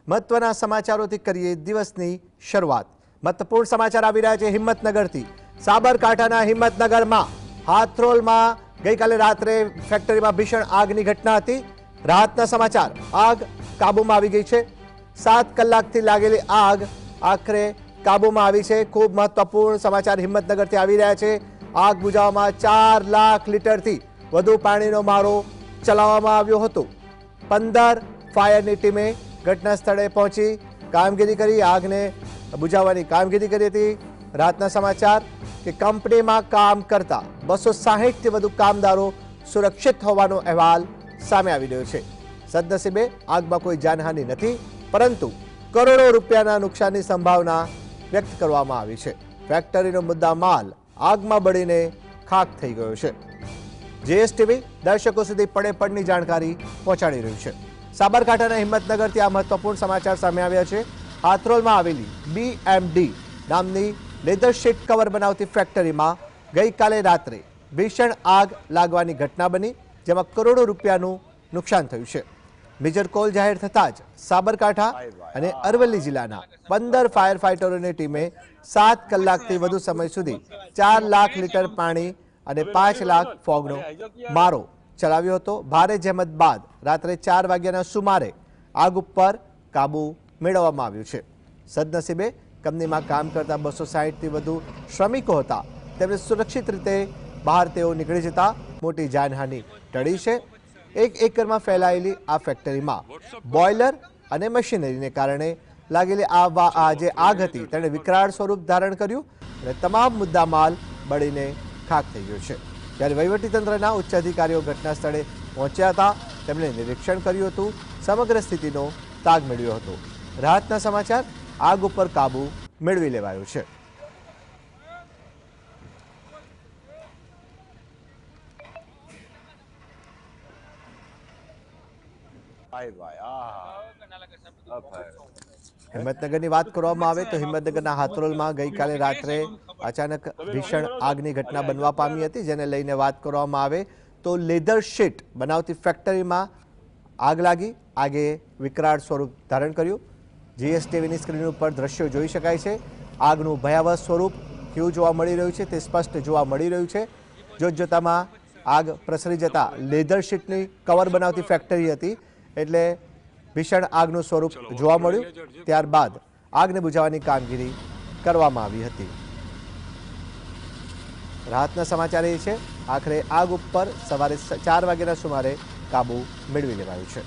મહત્વના સમાચારોથી કરીએ દિવસની શરૂઆત। મહત્વપૂર્ણ સમાચાર આવી રહ્યા છે હિંમતનગરથી। સાબરકાંઠાના હિંમતનગરમાં હાથરોલમાં ગઈકાલે રાત્રે ફેક્ટરીમાં ભીષણ આગની ઘટના હતી। રાહતના સમાચાર, આગ કાબૂમાં આવી ગઈ છે। 7 કલાકથી લાગેલી આગ આખરે કાબૂમાં આવી છે। ખૂબ મહત્વપૂર્ણ સમાચાર હિંમતનગરથી આવી રહ્યા છે। આગ બુઝાવવામાં 4 લાખ લીટરથી વધુ પાણીનો મારો ચલાવવામાં આવ્યો હતો। 15 ફાયરની ટીમે ઘટના સ્થળે પહોંચી કામગીરી કરી આગને બુઝાવવાની કામગીરી કરી હતી। રાતના સમાચાર કે કંપનીમાં કામ કરતા 260થી વધુ કામદારો સુરક્ષિત હોવાનો અહેવાલ સામે આવી રહ્યો છે। સદનસીબે આગમાં કોઈ જાનહાનિ નથી, પરંતુ કરોડો રૂપિયાના નુકસાનની સંભાવના વ્યક્ત કરવામાં આવી છે। ફેક્ટરીનો મુદ્દા માલ આગમાં બળીને ખાખ થઈ ગયો છે। જીએસટીવી દર્શકો સુધી પડે પડની જાણકારી પહોંચાડી રહ્યું છે। સાબરકાંઠાના હિંમતનગરથી આ મહત્વપૂર્ણ સમાચાર સામે આવ્યા છે। હાથરોલમાં આવેલી બીએમડી નામની લેધર શીટ કવર બનાવતી ફેક્ટરીમાં ગઈકાલે રાત્રે ભીષણ આગ લાગવાની ઘટના બની, જેમાં કરોડો રૂપિયાનું નુકસાન થયું છે। મેજર કોલ જાહેર થતાં જ સાબરકાંઠા અને અરવલ્લી જિલ્લાના 15 ફાયર ફાઇટરોની ટીમે 7 કલાકથી વધુ સમય સુધી 4 લાખ લીટર પાણી અને 5 લાખ ફોગનો મારો ચલાવ્યો હતો। ભારે જહેમત બાદ રાત્રે 4 વાગ્યાના સુમારે આગ ઉપર કાબુ મેળવવામાં આવ્યું છે। સદનસીબે કંપનીમાં કામ કરતા 260થી વધુ શ્રમિકો હતા, તેમને સુરક્ષિત રીતે બહાર તેઓ નીકળી જતા મોટી જાનહાનિ ટળી છે। 1 એકરમાં ફેલાયેલી આ ફેક્ટરીમાં બોઇલર અને મશીનરીને કારણે લાગેલી આ જે આગ હતી તેણે વિકરાળ સ્વરૂપ ધારણ કર્યું અને તમામ મુદ્દામાલ બળીને ખાખ થઈ ગયો છે। ત્યારે વહીવટીતંત્રના ઉચ્ચ અધિકારીઓ ઘટના સ્થળે પહોંચ્યા હતા, તેમણે નિરીક્ષણ કર્યું હતું, સમગ્ર સ્થિતિનો તાગ મેળવ્યો હતો। રાહતના સમાચાર, આગ ઉપર કાબુ મેળવી લેવાયો છે। હિંમતનગરની વાત કરવામાં આવે તો હિંમતનગરના હાથરોલમાં ગઈકાલે રાત્રે અચાનક ભીષણ આગની ઘટના બનવા પામી હતી, જેને લઈને વાત કરવામાં આવે તો લેધર શીટ બનાવતી ફેક્ટરીમાં આગ લાગી। આગે વિકરાળ સ્વરૂપ ધારણ કર્યું। જીએસટીવીની સ્ક્રીન ઉપર દ્રશ્યો જોઈ શકાય છે। આગનું ભયાવહ સ્વરૂપ કેવું જોવા મળી રહ્યું છે તે સ્પષ્ટ જોવા મળી રહ્યું છે। જોતજોતામાં આગ પ્રસરી જતા લેધર શીટની કવર બનાવતી ફેક્ટરી હતી, એટલે ભીષણ આગનું સ્વરૂપ જોવા મળ્યું। ત્યારબાદ આગને બુઝાવવાની કામગીરી કરવામાં આવી હતી। રાહતના સમાચાર એ છે, આખરે આગ ઉપર સવારે 4 વાગ્યાના સુમારે કાબુ મેળવી લેવાયું છે।